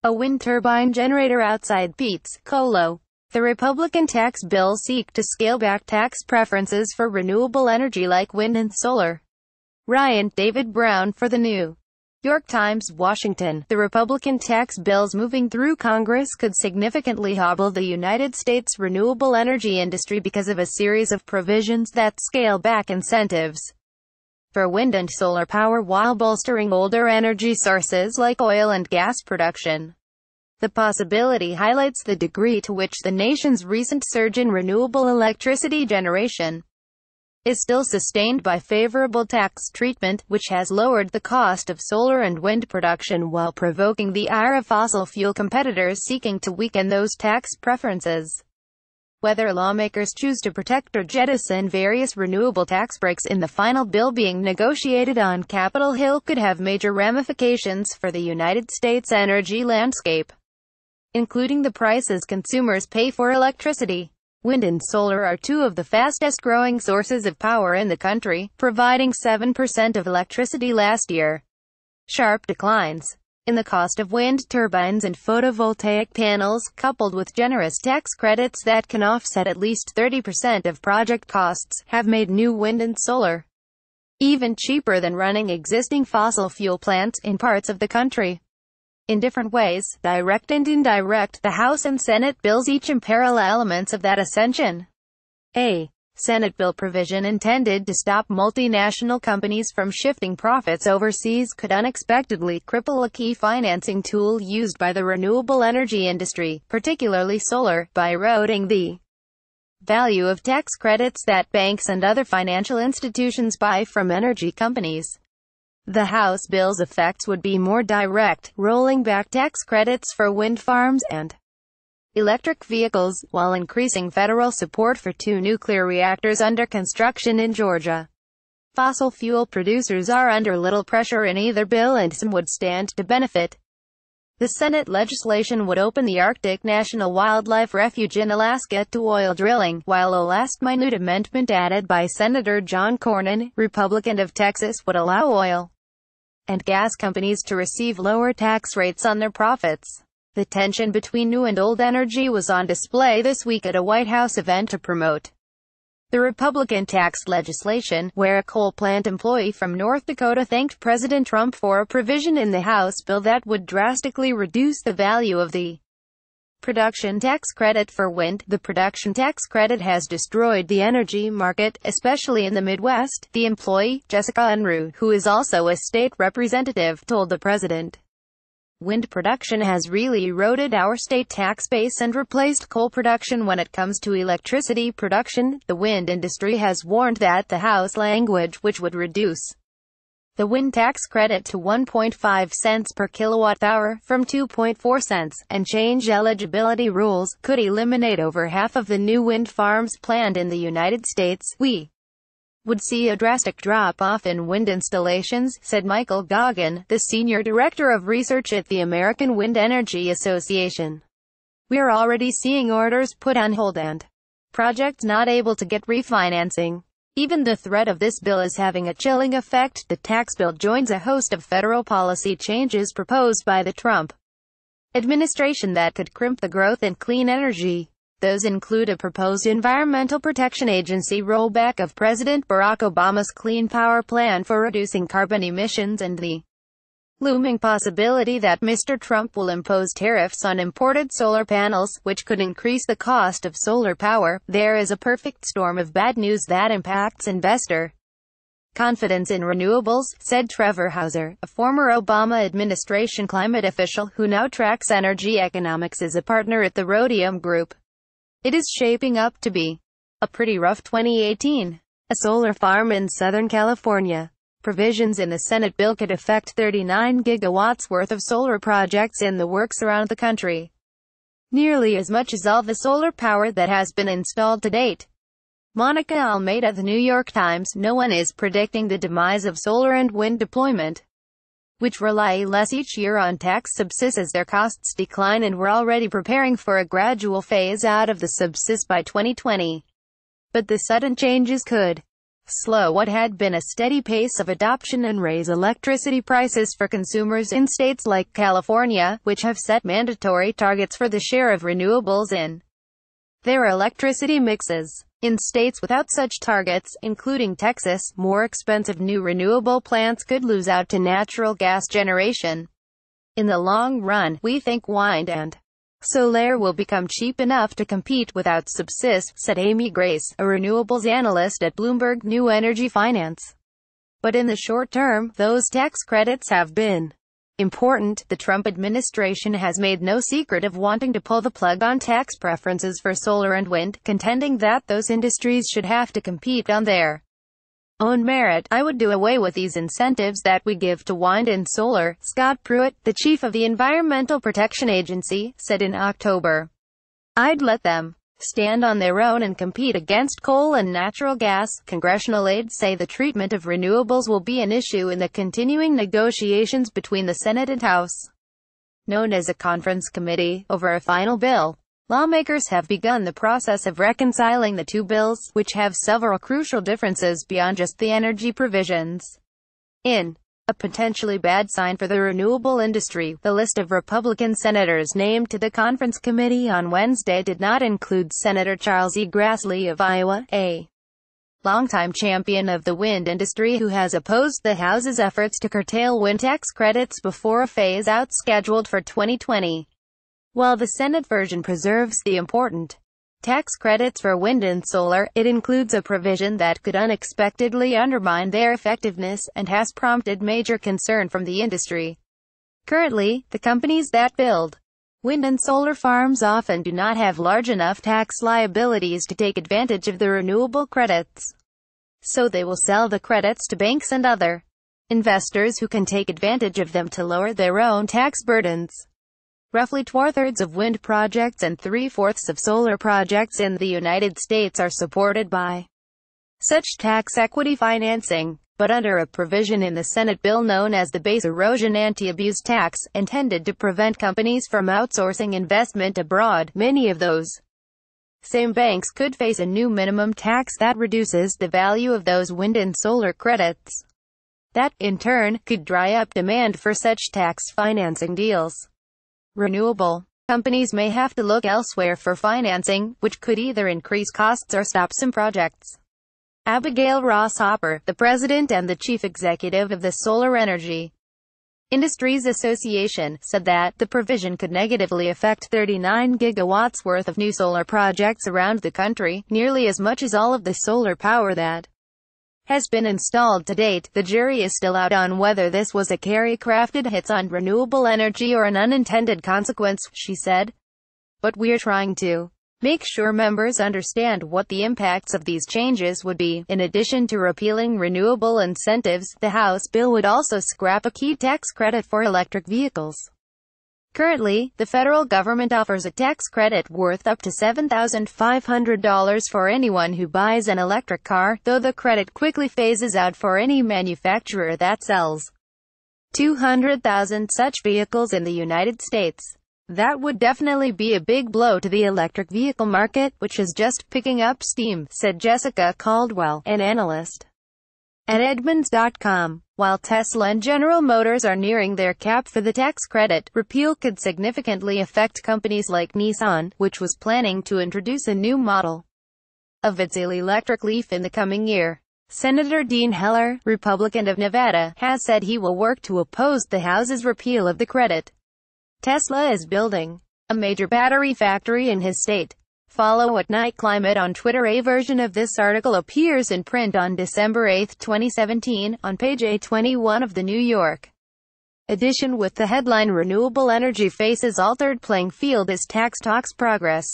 a wind turbine generator outside Peetz, Colo. The Republican tax bill seeks to scale back tax preferences for renewable energy like wind and solar. Ryan David Brown for the New York Times, Washington. The Republican tax bills moving through Congress could significantly hobble the United States renewable energy industry because of a series of provisions that scale back incentives for wind and solar power while bolstering older energy sources like oil and gas production. The possibility highlights the degree to which the nation's recent surge in renewable electricity generation is still sustained by favorable tax treatment, which has lowered the cost of solar and wind production while provoking the ire of fossil fuel competitors seeking to weaken those tax preferences. Whether lawmakers choose to protect or jettison various renewable tax breaks in the final bill being negotiated on Capitol Hill could have major ramifications for the United States energy landscape, including the prices consumers pay for electricity. Wind and solar are two of the fastest-growing sources of power in the country, providing 7% of electricity last year. Sharp declines in the cost of wind turbines and photovoltaic panels, coupled with generous tax credits that can offset at least 30% of project costs, have made new wind and solar even cheaper than running existing fossil fuel plants in parts of the country. In different ways, direct and indirect, the House and Senate bills each imperil elements of that ascension. A Senate bill provision intended to stop multinational companies from shifting profits overseas could unexpectedly cripple a key financing tool used by the renewable energy industry, particularly solar, by eroding the value of tax credits that banks and other financial institutions buy from energy companies. The House bill's effects would be more direct, rolling back tax credits for wind farms and electric vehicles, while increasing federal support for two nuclear reactors under construction in Georgia. Fossil fuel producers are under little pressure in either bill and some would stand to benefit. The Senate legislation would open the Arctic National Wildlife Refuge in Alaska to oil drilling, while a last-minute amendment added by Senator John Cornyn, Republican of Texas, would allow oil and gas companies to receive lower tax rates on their profits. The tension between new and old energy was on display this week at a White House event to promote the Republican tax legislation, where a coal plant employee from North Dakota thanked President Trump for a provision in the House bill that would drastically reduce the value of the production tax credit for wind. The production tax credit has destroyed the energy market, especially in the Midwest, the employee, Jessica Unruh, who is also a state representative, told the president. Wind production has really eroded our state tax base and replaced coal production when it comes to electricity production. The wind industry has warned that the House language, which would reduce the wind tax credit to 1.5 cents per kilowatt-hour, from 2.4 cents, and change eligibility rules, could eliminate over half of the new wind farms planned in the United States. We would see a drastic drop-off in wind installations, said Michael Goggin, the senior director of research at the American Wind Energy Association. We're already seeing orders put on hold and projects not able to get refinancing. Even the threat of this bill is having a chilling effect. The tax bill joins a host of federal policy changes proposed by the Trump administration that could crimp the growth in clean energy. Those include a proposed Environmental Protection Agency rollback of President Barack Obama's Clean Power Plan for reducing carbon emissions and the looming possibility that Mr. Trump will impose tariffs on imported solar panels, which could increase the cost of solar power. There is a perfect storm of bad news that impacts investor confidence in renewables, said Trevor Hauser, a former Obama administration climate official who now tracks energy economics as a partner at the Rhodium Group. It is shaping up to be a pretty rough 2018. A solar farm in Southern California. Provisions in the Senate bill could affect 39 gigawatts worth of solar projects in the works around the country. Nearly as much as all the solar power that has been installed to date. Monica Almeida, The New York Times. No one is predicting the demise of solar and wind deployment, which rely less each year on tax subsidies as their costs decline, and we're already preparing for a gradual phase out of the subsidies by 2020. But the sudden changes could slow what had been a steady pace of adoption and raise electricity prices for consumers in states like California, which have set mandatory targets for the share of renewables in their electricity mixes. In states without such targets, including Texas, more expensive new renewable plants could lose out to natural gas generation. In the long run, we think wind and solar will become cheap enough to compete without subsist, said Amy Grace, a renewables analyst at Bloomberg New Energy Finance. But in the short term, those tax credits have been important. The Trump administration has made no secret of wanting to pull the plug on tax preferences for solar and wind, contending that those industries should have to compete on their own merit. I would do away with these incentives that we give to wind and solar, Scott Pruitt, the chief of the Environmental Protection Agency, said in October. I'd let them stand on their own and compete against coal and natural gas. Congressional aides say the treatment of renewables will be an issue in the continuing negotiations between the Senate and House, known as a conference committee, over a final bill. Lawmakers have begun the process of reconciling the two bills, which have several crucial differences beyond just the energy provisions. In a potentially bad sign for the renewable industry, the list of Republican senators named to the conference committee on Wednesday did not include Senator Charles E. Grassley of Iowa, a longtime champion of the wind industry who has opposed the House's efforts to curtail wind tax credits before a phase-out scheduled for 2020. While the Senate version preserves the important tax credits for wind and solar, it includes a provision that could unexpectedly undermine their effectiveness, and has prompted major concern from the industry. Currently, the companies that build wind and solar farms often do not have large enough tax liabilities to take advantage of the renewable credits. So they will sell the credits to banks and other investors who can take advantage of them to lower their own tax burdens. Roughly 2/3 of wind projects and 3/4 of solar projects in the United States are supported by such tax equity financing, but under a provision in the Senate bill known as the Base Erosion Antiabuse Tax, intended to prevent companies from outsourcing investment abroad, many of those same banks could face a new minimum tax that reduces the value of those wind and solar credits. That, in turn, could dry up demand for such tax financing deals. Renewable companies may have to look elsewhere for financing, which could either increase costs or stop some projects. Abigail Ross Hopper, the president and the chief executive of the Solar Energy Industries Association, said that the provision could negatively affect 39 gigawatts worth of new solar projects around the country, nearly as much as all of the solar power that has been installed to date. The jury is still out on whether this was a carefully-crafted hit on renewable energy or an unintended consequence, she said. But we're trying to make sure members understand what the impacts of these changes would be. In addition to repealing renewable incentives, the House bill would also scrap a key tax credit for electric vehicles. Currently, the federal government offers a tax credit worth up to $7,500 for anyone who buys an electric car, though the credit quickly phases out for any manufacturer that sells 200,000 such vehicles in the United States. That would definitely be a big blow to the electric vehicle market, which is just picking up steam, said Jessica Caldwell, an analyst at Edmunds.com. While Tesla and General Motors are nearing their cap for the tax credit, repeal could significantly affect companies like Nissan, which was planning to introduce a new model of its electric Leaf in the coming year. Senator Dean Heller, Republican of Nevada, has said he will work to oppose the House's repeal of the credit. Tesla is building a major battery factory in his state. Follow at Night Climate on Twitter. A version of this article appears in print on December 8, 2017, on page A21 of the New York edition with the headline "Renewable Energy Faces Altered Playing Field as Tax Talks Progress."